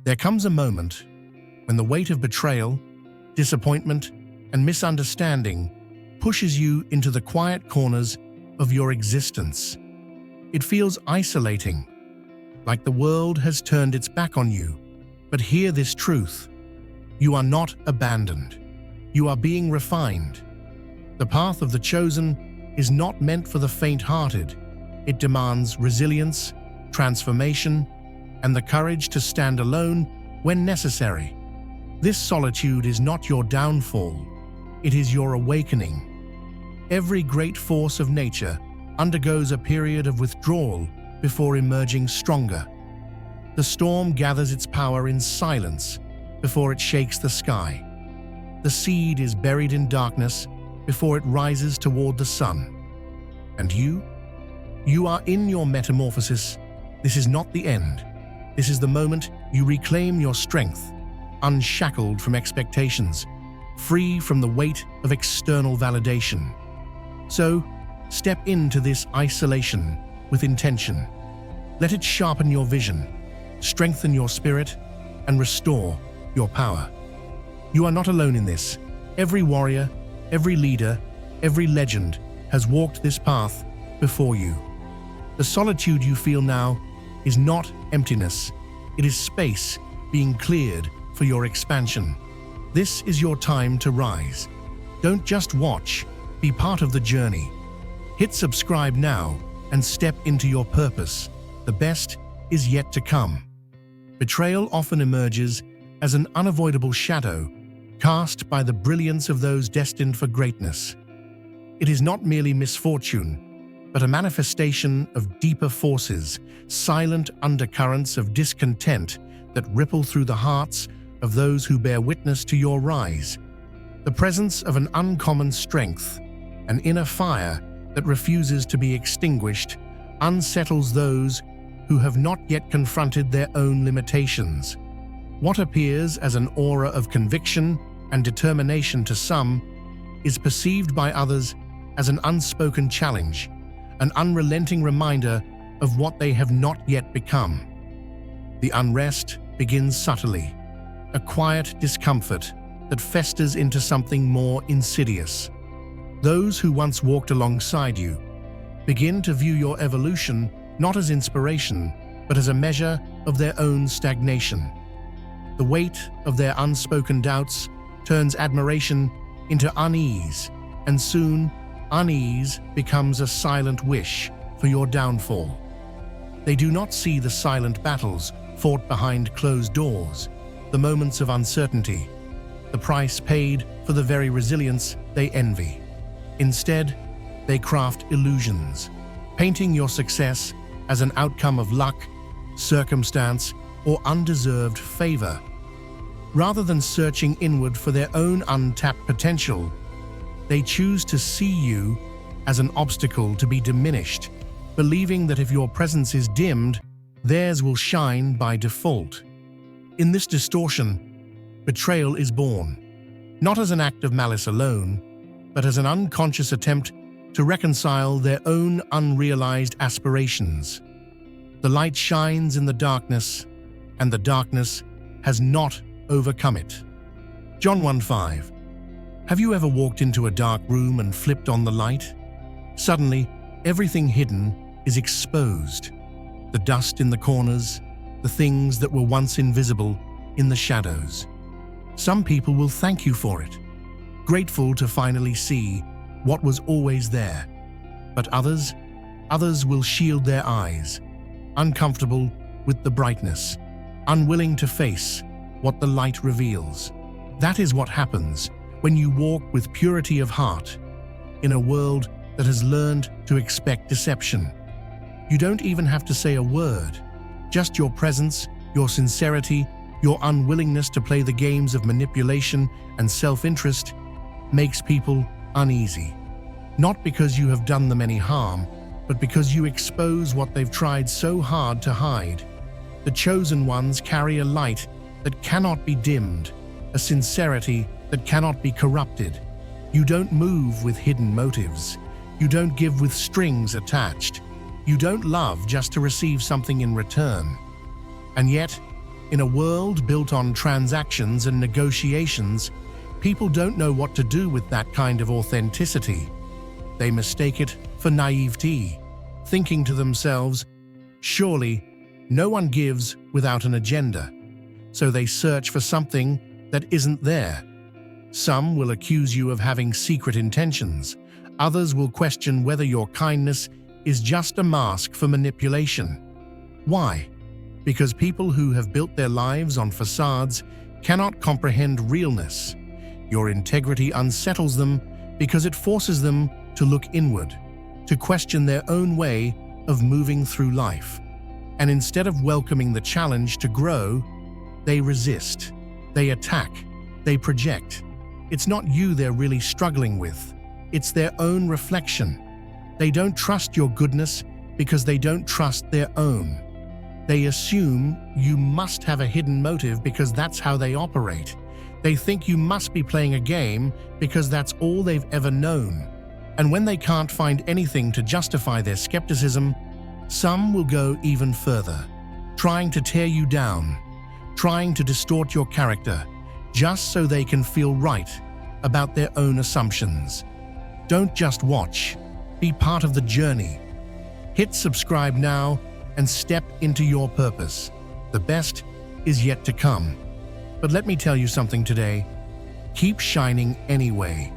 There comes a moment when the weight of betrayal, disappointment, and misunderstanding pushes you into the quiet corners of your existence. It feels isolating, like the world has turned its back on you. But hear this truth: you are not abandoned. You are being refined. The path of the chosen is not meant for the faint-hearted. It demands resilience, transformation, and the courage to stand alone when necessary. This solitude is not your downfall. It is your awakening. Every great force of nature undergoes a period of withdrawal before emerging stronger. The storm gathers its power in silence before it shakes the sky. The seed is buried in darkness before it rises toward the sun. And you are in your metamorphosis. This is not the end. This is the moment you reclaim your strength, unshackled from expectations, free from the weight of external validation. So, step into this isolation with intention. Let it sharpen your vision, strengthen your spirit, and restore your power. You are not alone in this. Every warrior, every leader, every legend has walked this path before you. The solitude you feel now is not emptiness. It is space being cleared for your expansion. This is your time to rise. Don't just watch, be part of the journey. Hit subscribe now and step into your purpose. The best is yet to come. Betrayal often emerges as an unavoidable shadow cast by the brilliance of those destined for greatness. It is not merely misfortune, but a manifestation of deeper forces, silent undercurrents of discontent that ripple through the hearts of those who bear witness to your rise. The presence of an uncommon strength, an inner fire that refuses to be extinguished, unsettles those who have not yet confronted their own limitations. What appears as an aura of conviction and determination to some is perceived by others as an unspoken challenge, an unrelenting reminder of what they have not yet become. The unrest begins subtly, a quiet discomfort that festers into something more insidious. Those who once walked alongside you begin to view your evolution not as inspiration, but as a measure of their own stagnation. The weight of their unspoken doubts turns admiration into unease, and soon, unease becomes a silent wish for your downfall. They do not see the silent battles fought behind closed doors, the moments of uncertainty, the price paid for the very resilience they envy. Instead, they craft illusions, painting your success as an outcome of luck, circumstance, or undeserved favor. Rather than searching inward for their own untapped potential, they choose to see you as an obstacle to be diminished, believing that if your presence is dimmed, theirs will shine by default. In this distortion, betrayal is born, not as an act of malice alone, but as an unconscious attempt to reconcile their own unrealized aspirations. The light shines in the darkness, and the darkness has not overcome it. John 1:5. Have you ever walked into a dark room and flipped on the light? Suddenly, everything hidden is exposed. The dust in the corners, the things that were once invisible in the shadows. Some people will thank you for it, grateful to finally see what was always there. But others will shield their eyes, uncomfortable with the brightness, unwilling to face what the light reveals. That is what happens when you walk with purity of heart in a world that has learned to expect deception. You don't even have to say a word. Just your presence, your sincerity, your unwillingness to play the games of manipulation and self-interest makes people uneasy. Not because you have done them any harm, but because you expose what they've tried so hard to hide. The chosen ones carry a light that cannot be dimmed, a sincerity that cannot be corrupted. You don't move with hidden motives. You don't give with strings attached. You don't love just to receive something in return. And yet, In a world built on transactions and negotiations, people don't know what to do with that kind of authenticity. They mistake it for naivety, thinking to themselves, surely no one gives without an agenda. So they search for something that isn't there. Some will accuse you of having secret intentions. Others will question whether your kindness is just a mask for manipulation. Why? Because people who have built their lives on facades cannot comprehend realness. Your integrity unsettles them because it forces them to look inward, to question their own way of moving through life. And instead of welcoming the challenge to grow, they resist, they attack, they project. It's not you they're really struggling with. It's their own reflection. They don't trust your goodness because they don't trust their own. They assume you must have a hidden motive because that's how they operate. They think you must be playing a game because that's all they've ever known. And when they can't find anything to justify their skepticism, some will go even further, trying to tear you down, trying to distort your character, just so they can feel right about their own assumptions. Don't just watch, be part of the journey. Hit subscribe now and step into your purpose. The best is yet to come. But let me tell you something today. Keep shining anyway,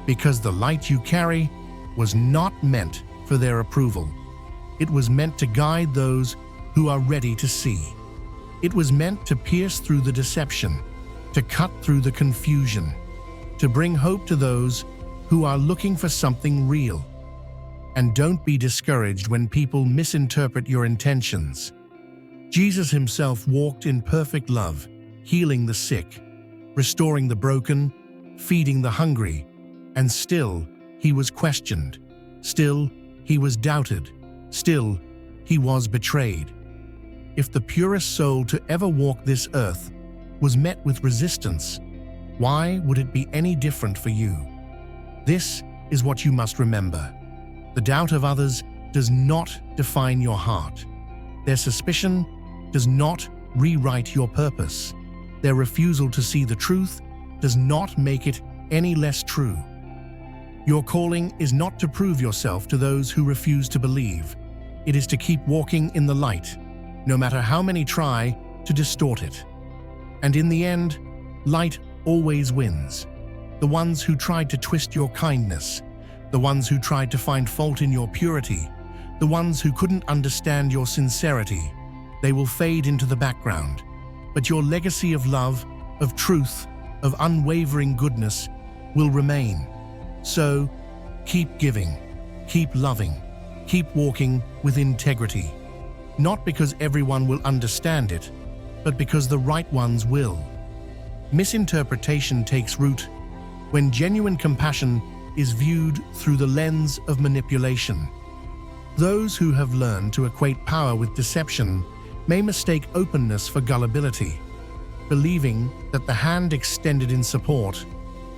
because the light you carry was not meant for their approval. It was meant to guide those who are ready to see. It was meant to pierce through the deception, to cut through the confusion, to bring hope to those who are looking for something real. And don't be discouraged when people misinterpret your intentions. Jesus himself walked in perfect love, healing the sick, restoring the broken, feeding the hungry, and still he was questioned. Still he was doubted. Still he was betrayed. If the purest soul to ever walk this earth was met with resistance, why would it be any different for you? This is what you must remember. The doubt of others does not define your heart. Their suspicion does not rewrite your purpose. Their refusal to see the truth does not make it any less true. Your calling is not to prove yourself to those who refuse to believe. It is to keep walking in the light, no matter how many try to distort it. And in the end, light always wins. The ones who tried to twist your kindness, the ones who tried to find fault in your purity, the ones who couldn't understand your sincerity, they will fade into the background. But your legacy of love, of truth, of unwavering goodness will remain. So, keep giving, keep loving, keep walking with integrity. Not because everyone will understand it, but because the right ones will. Misinterpretation takes root when genuine compassion is viewed through the lens of manipulation. Those who have learned to equate power with deception may mistake openness for gullibility, believing that the hand extended in support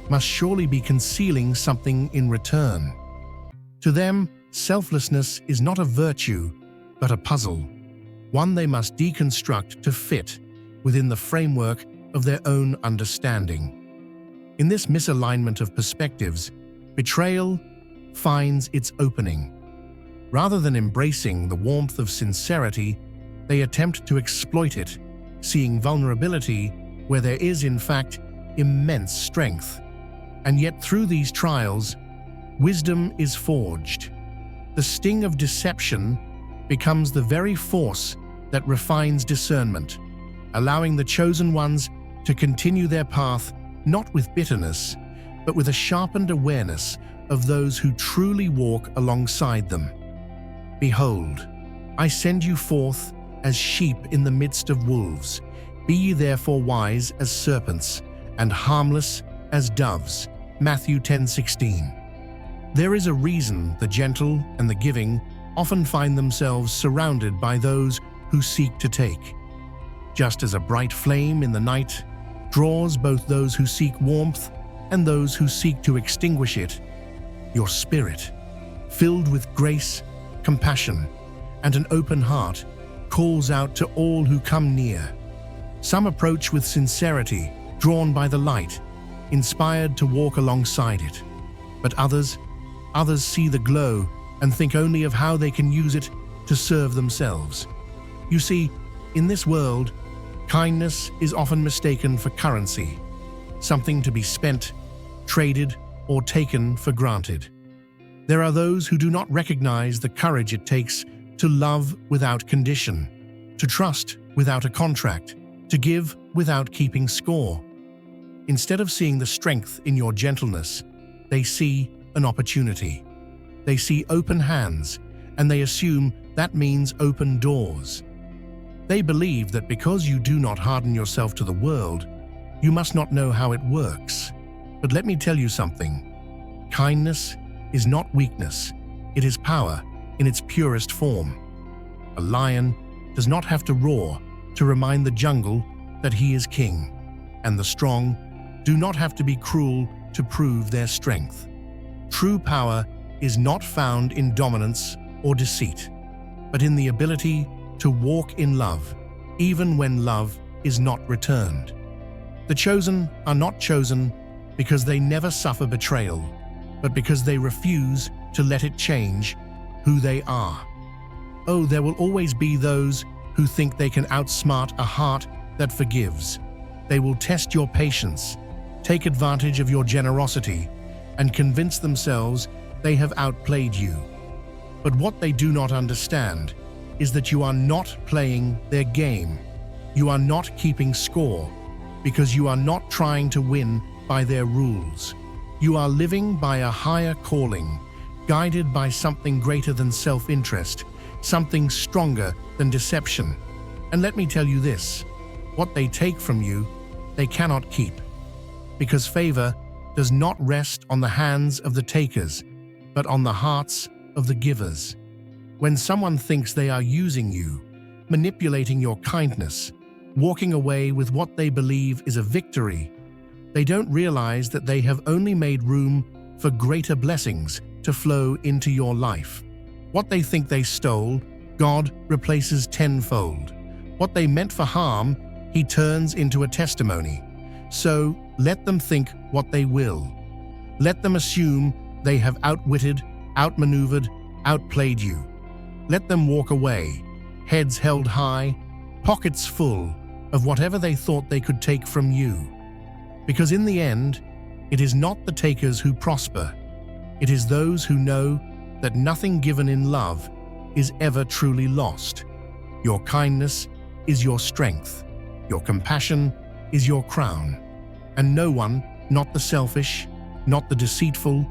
must surely be concealing something in return. To them, selflessness is not a virtue, but a puzzle, one they must deconstruct to fit within the framework of their own understanding. In this misalignment of perspectives, betrayal finds its opening. Rather than embracing the warmth of sincerity, they attempt to exploit it, seeing vulnerability where there is, in fact, immense strength. And yet through these trials, wisdom is forged. The sting of deception becomes the very force that refines discernment, allowing the chosen ones to continue their path not with bitterness, but with a sharpened awareness of those who truly walk alongside them. Behold, I send you forth as sheep in the midst of wolves. Be ye therefore wise as serpents, and harmless as doves. Matthew 10:16. There is a reason the gentle and the giving often find themselves surrounded by those who seek to take. Just as a bright flame in the night draws both those who seek warmth and those who seek to extinguish it, your spirit, filled with grace, compassion, and an open heart, calls out to all who come near. Some approach with sincerity, drawn by the light, inspired to walk alongside it. But others see the glow and think only of how they can use it to serve themselves. You see, in this world, kindness is often mistaken for currency, something to be spent, traded, or taken for granted. There are those who do not recognize the courage it takes to love without condition, to trust without a contract, to give without keeping score. Instead of seeing the strength in your gentleness, they see an opportunity. They see open hands, and they assume that means open doors. They believe that because you do not harden yourself to the world, you must not know how it works. But let me tell you something. Kindness is not weakness. It is power in its purest form. A lion does not have to roar to remind the jungle that he is king, and the strong do not have to be cruel to prove their strength. True power is not found in dominance or deceit, but in the ability to walk in love, even when love is not returned. The chosen are not chosen because they never suffer betrayal, but because they refuse to let it change who they are. Oh, there will always be those who think they can outsmart a heart that forgives. They will test your patience, take advantage of your generosity, and convince themselves they have outplayed you. But what they do not understand is that you are not playing their game. You are not keeping score because you are not trying to win by their rules. You are living by a higher calling, guided by something greater than self-interest, something stronger than deception. And let me tell you this, what they take from you, they cannot keep. Because favor does not rest on the hands of the takers, but on the hearts of the givers. When someone thinks they are using you, manipulating your kindness, walking away with what they believe is a victory, they don't realize that they have only made room for greater blessings to flow into your life. What they think they stole, God replaces tenfold. What they meant for harm, He turns into a testimony. So let them think what they will. Let them assume they have outwitted, outmaneuvered, outplayed you. Let them walk away, heads held high, pockets full of whatever they thought they could take from you. Because in the end, it is not the takers who prosper. It is those who know that nothing given in love is ever truly lost. Your kindness is your strength. Your compassion is your crown. And no one, not the selfish, not the deceitful,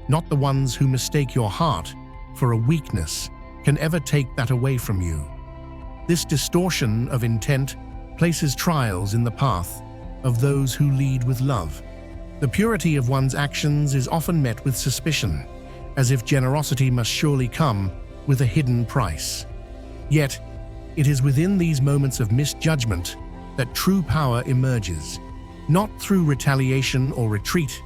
not the ones who mistake your heart for a weakness, can ever take that away from you. This distortion of intent places trials in the path of those who lead with love. The purity of one's actions is often met with suspicion, as if generosity must surely come with a hidden price. Yet, it is within these moments of misjudgment that true power emerges, not through retaliation or retreat,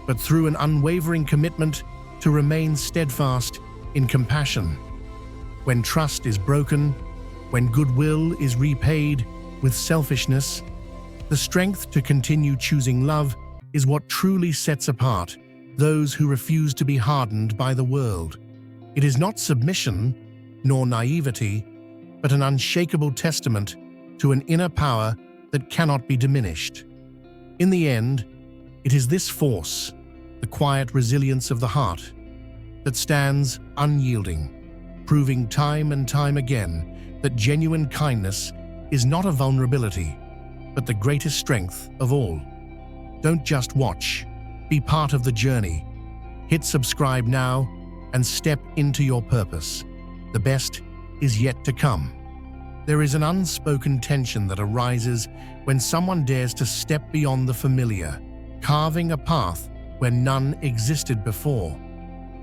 but through an unwavering commitment to remain steadfast in compassion. When trust is broken, when goodwill is repaid with selfishness, the strength to continue choosing love is what truly sets apart those who refuse to be hardened by the world. It is not submission nor naivety, but an unshakable testament to an inner power that cannot be diminished. In the end, it is this force, the quiet resilience of the heart, that stands unyielding, proving time and time again that genuine kindness is not a vulnerability, but the greatest strength of all. Don't just watch, be part of the journey. Hit subscribe now and step into your purpose. The best is yet to come. There is an unspoken tension that arises when someone dares to step beyond the familiar, carving a path where none existed before.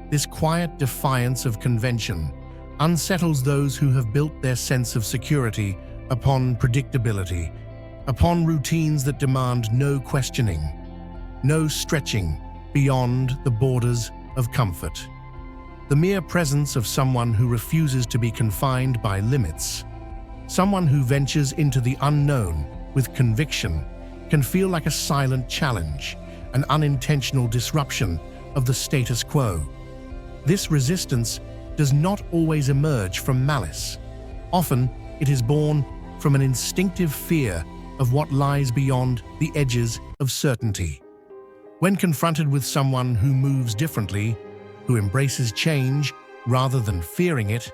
This quiet defiance of convention unsettles those who have built their sense of security upon predictability, upon routines that demand no questioning, no stretching beyond the borders of comfort. The mere presence of someone who refuses to be confined by limits, someone who ventures into the unknown with conviction can feel like a silent challenge, an unintentional disruption of the status quo. This resistance does not always emerge from malice. Often, it is born from an instinctive fear of what lies beyond the edges of certainty. When confronted with someone who moves differently, who embraces change rather than fearing it,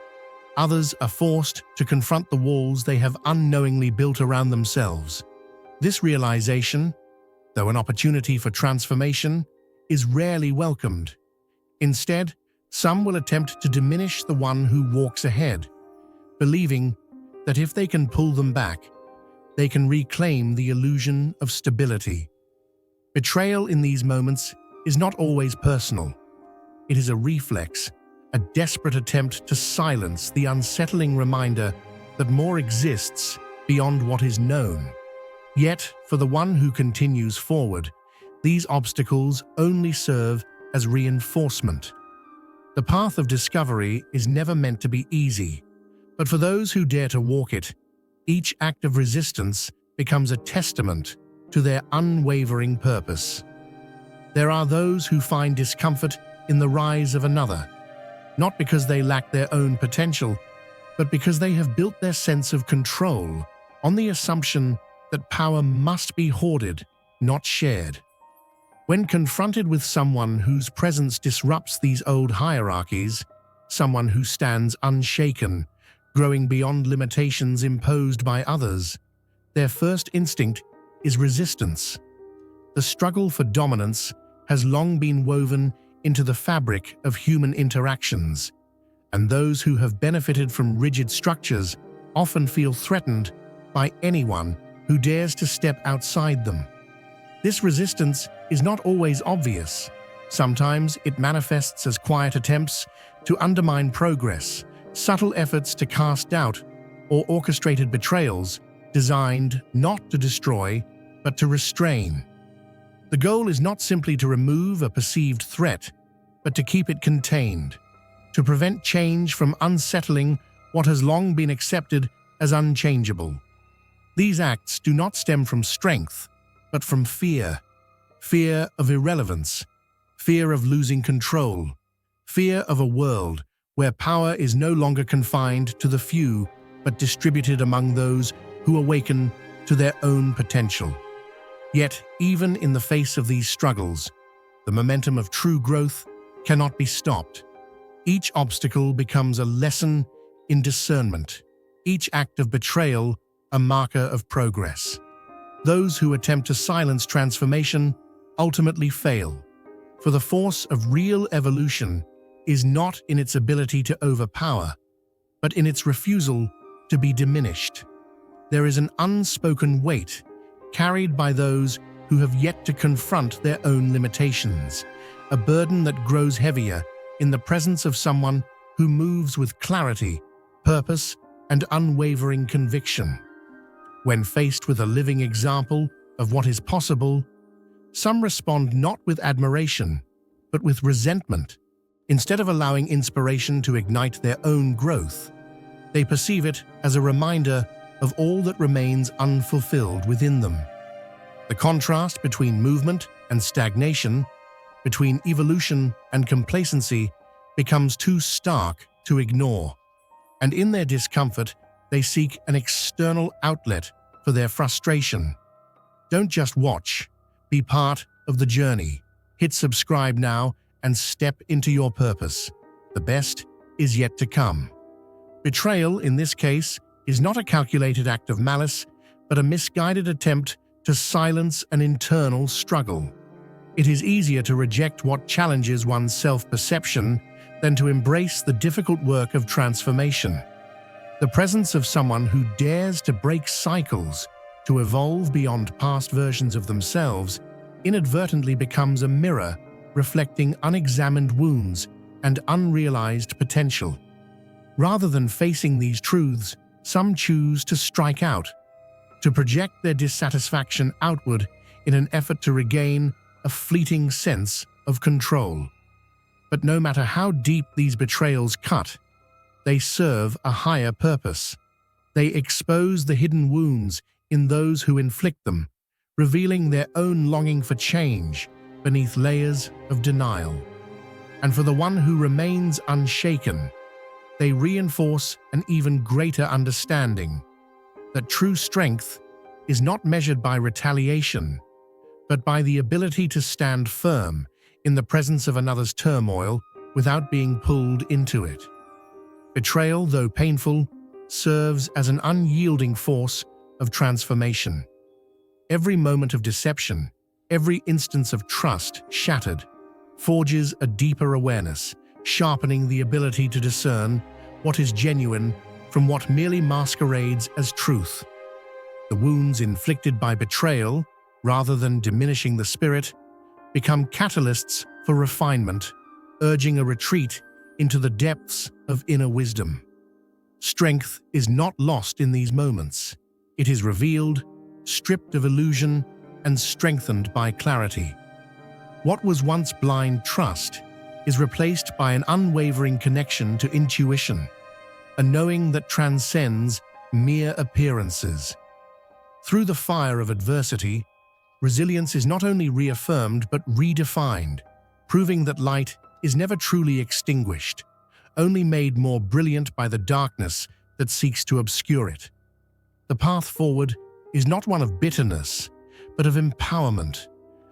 others are forced to confront the walls they have unknowingly built around themselves. This realization, though an opportunity for transformation, is rarely welcomed. Instead, some will attempt to diminish the one who walks ahead, believing that if they can pull them back, they can reclaim the illusion of stability. Betrayal in these moments is not always personal. It is a reflex, a desperate attempt to silence the unsettling reminder that more exists beyond what is known. Yet, for the one who continues forward, these obstacles only serve as reinforcement. The path of discovery is never meant to be easy, but for those who dare to walk it, each act of resistance becomes a testament to their unwavering purpose. There are those who find discomfort in the rise of another, not because they lack their own potential, but because they have built their sense of control on the assumption that power must be hoarded, not shared. When confronted with someone whose presence disrupts these old hierarchies, someone who stands unshaken, growing beyond limitations imposed by others, their first instinct is resistance. The struggle for dominance has long been woven into the fabric of human interactions, and those who have benefited from rigid structures often feel threatened by anyone who dares to step outside them. This resistance is not always obvious. Sometimes it manifests as quiet attempts to undermine progress, subtle efforts to cast doubt, or orchestrated betrayals designed not to destroy, but to restrain. The goal is not simply to remove a perceived threat, but to keep it contained, to prevent change from unsettling what has long been accepted as unchangeable. These acts do not stem from strength, but from fear. Fear of irrelevance, fear of losing control, fear of a world where power is no longer confined to the few, but distributed among those who awaken to their own potential. Yet, even in the face of these struggles, the momentum of true growth cannot be stopped. Each obstacle becomes a lesson in discernment, each act of betrayal a marker of progress. Those who attempt to silence transformation ultimately fail, for the force of real evolution is not in its ability to overpower, but in its refusal to be diminished. There is an unspoken weight carried by those who have yet to confront their own limitations, a burden that grows heavier in the presence of someone who moves with clarity, purpose, and unwavering conviction. When faced with a living example of what is possible, some respond not with admiration, but with resentment. Instead of allowing inspiration to ignite their own growth, they perceive it as a reminder of all that remains unfulfilled within them. The contrast between movement and stagnation, between evolution and complacency, becomes too stark to ignore, and in their discomfort, they seek an external outlet for their frustration. Don't just watch, be part of the journey. Hit subscribe now and step into your purpose. The best is yet to come. Betrayal, in this case, is not a calculated act of malice, but a misguided attempt to silence an internal struggle. It is easier to reject what challenges one's self-perception than to embrace the difficult work of transformation. The presence of someone who dares to break cycles, to evolve beyond past versions of themselves, inadvertently becomes a mirror reflecting unexamined wounds and unrealized potential. Rather than facing these truths, some choose to strike out, to project their dissatisfaction outward in an effort to regain a fleeting sense of control. But no matter how deep these betrayals cut, they serve a higher purpose. They expose the hidden wounds in those who inflict them, revealing their own longing for change beneath layers of denial. And for the one who remains unshaken, they reinforce an even greater understanding that true strength is not measured by retaliation, but by the ability to stand firm in the presence of another's turmoil without being pulled into it. Betrayal, though painful, serves as an unyielding force of transformation. Every moment of deception, every instance of trust shattered, forges a deeper awareness, sharpening the ability to discern what is genuine from what merely masquerades as truth. The wounds inflicted by betrayal, rather than diminishing the spirit, become catalysts for refinement, urging a retreat into the depths of inner wisdom. Strength is not lost in these moments. It is revealed, stripped of illusion, and strengthened by clarity. What was once blind trust is replaced by an unwavering connection to intuition, a knowing that transcends mere appearances. Through the fire of adversity, resilience is not only reaffirmed but redefined, proving that light is never truly extinguished, only made more brilliant by the darkness that seeks to obscure it. The path forward is not one of bitterness, but of empowerment,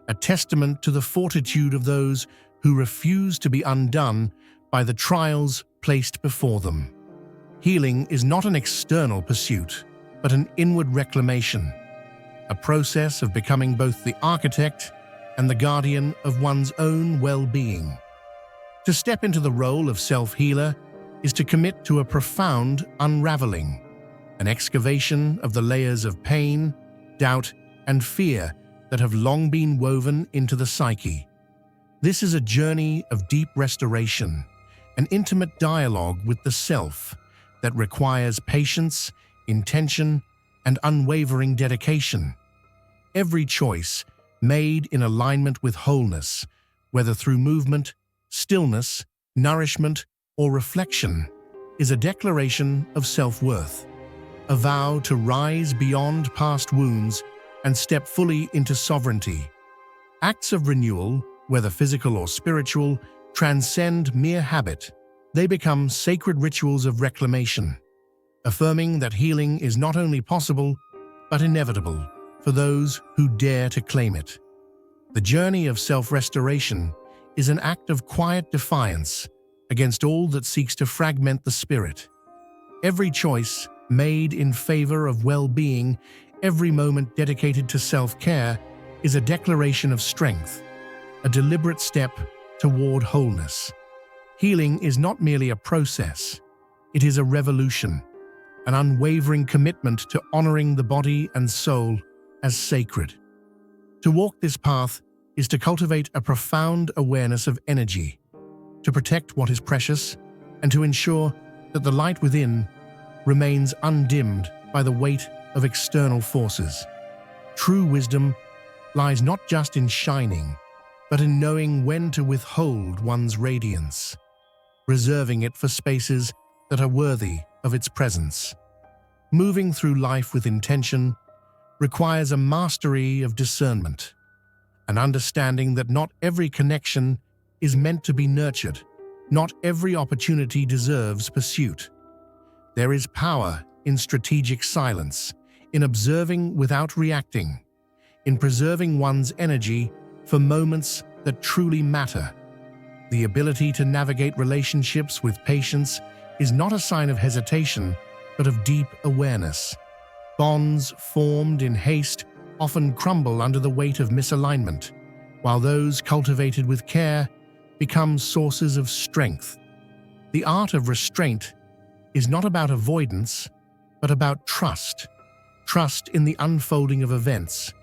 a testament to the fortitude of those who refuse to be undone by the trials placed before them. Healing is not an external pursuit, but an inward reclamation, a process of becoming both the architect and the guardian of one's own well-being. To step into the role of self-healer is to commit to a profound unraveling, an excavation of the layers of pain, doubt, and fear that have long been woven into the psyche. This is a journey of deep restoration, an intimate dialogue with the self that requires patience, intention, and unwavering dedication. Every choice made in alignment with wholeness, whether through movement, stillness, nourishment, or reflection, is a declaration of self-worth, a vow to rise beyond past wounds and step fully into sovereignty. Acts of renewal, whether physical or spiritual, transcend mere habit. They become sacred rituals of reclamation, affirming that healing is not only possible, but inevitable for those who dare to claim it. The journey of self-restoration is an act of quiet defiance against all that seeks to fragment the spirit. Every choice made in favor of well-being, every moment dedicated to self-care, is a declaration of strength, a deliberate step toward wholeness. Healing is not merely a process, it is a revolution, an unwavering commitment to honoring the body and soul as sacred. To walk this path is to cultivate a profound awareness of energy, to protect what is precious, and to ensure that the light within remains undimmed by the weight of external forces. True wisdom lies not just in shining, but in knowing when to withhold one's radiance, reserving it for spaces that are worthy of its presence. Moving through life with intention requires a mastery of discernment, an understanding that not every connection is meant to be nurtured, not every opportunity deserves pursuit. There is power in strategic silence, in observing without reacting, in preserving one's energy for moments that truly matter. The ability to navigate relationships with patience is not a sign of hesitation, but of deep awareness. Bonds formed in haste often crumble under the weight of misalignment, while those cultivated with care become sources of strength. The art of restraint is not about avoidance, but about trust. Trust in the unfolding of events,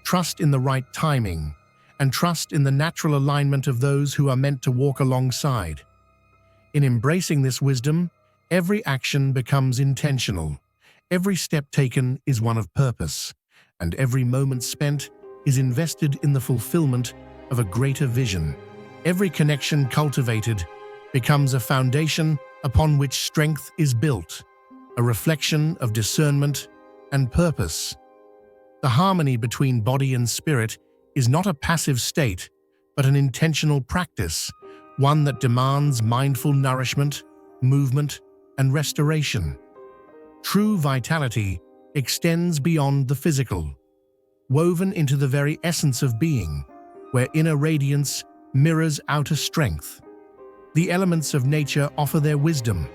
trust in the right timing, and trust in the natural alignment of those who are meant to walk alongside. In embracing this wisdom, every action becomes intentional, every step taken is one of purpose, and every moment spent is invested in the fulfillment of a greater vision. Every connection cultivated becomes a foundation upon which strength is built, a reflection of discernment and purpose, The harmony between body and spirit is not a passive state, but an intentional practice, one that demands mindful nourishment, movement, and restoration. True vitality extends beyond the physical, woven into the very essence of being, where inner radiance mirrors outer strength. The elements of nature offer their wisdom,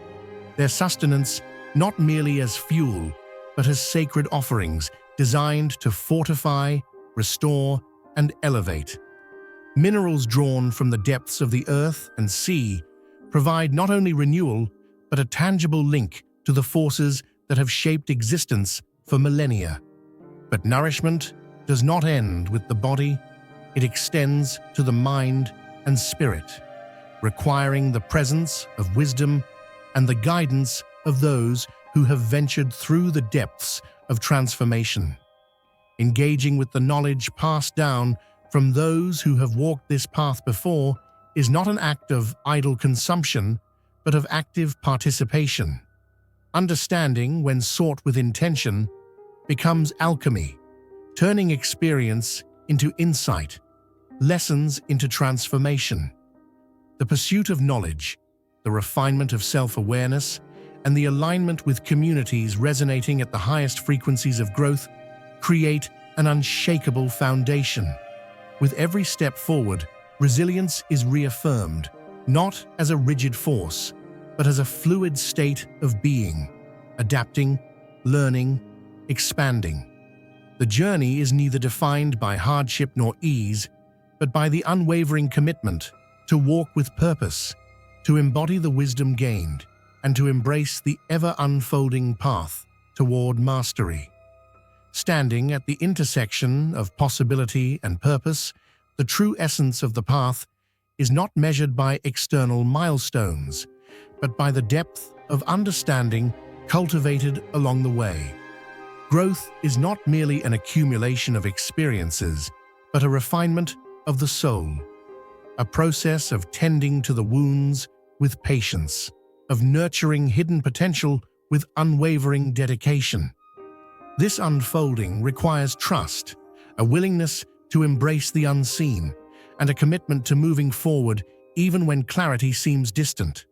their sustenance not merely as fuel, but as sacred offerings designed to fortify, restore, and elevate. Minerals drawn from the depths of the earth and sea provide not only renewal, but a tangible link to the forces that have shaped existence for millennia. But nourishment does not end with the body, it extends to the mind and spirit, requiring the presence of wisdom and the guidance of those who have ventured through the depths of transformation. Engaging with the knowledge passed down from those who have walked this path before is not an act of idle consumption, but of active participation. Understanding, when sought with intention, becomes alchemy, turning experience into insight, lessons into transformation. The pursuit of knowledge, the refinement of self-awareness, and the alignment with communities resonating at the highest frequencies of growth create an unshakable foundation. With every step forward, resilience is reaffirmed, not as a rigid force, but as a fluid state of being, adapting, learning, expanding. The journey is neither defined by hardship nor ease, but by the unwavering commitment to walk with purpose, to embody the wisdom gained, and to embrace the ever-unfolding path toward mastery. Standing at the intersection of possibility and purpose, the true essence of the path is not measured by external milestones, but by the depth of understanding cultivated along the way. Growth is not merely an accumulation of experiences, but a refinement of the soul, a process of tending to the wounds with patience, of nurturing hidden potential with unwavering dedication. This unfolding requires trust, a willingness to embrace the unseen, and a commitment to moving forward even when clarity seems distant.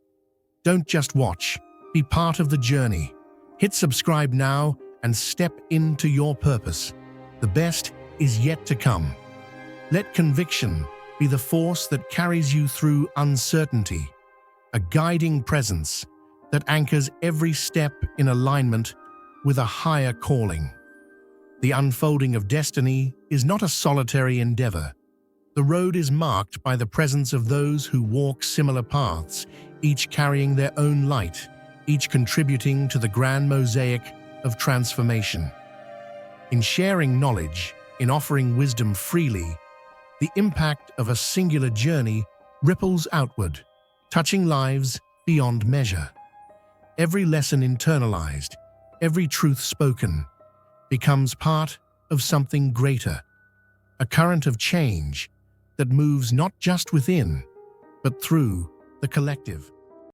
Don't just watch, be part of the journey. Hit subscribe now and step into your purpose. The best is yet to come. Let conviction be the force that carries you through uncertainty, a guiding presence that anchors every step in alignment with a higher calling. The unfolding of destiny is not a solitary endeavor. The road is marked by the presence of those who walk similar paths, each carrying their own light, each contributing to the grand mosaic of transformation. In sharing knowledge, in offering wisdom freely, the impact of a singular journey ripples outward, touching lives beyond measure. Every lesson internalized, every truth spoken, becomes part of something greater, a current of change that moves not just within, but through the collective.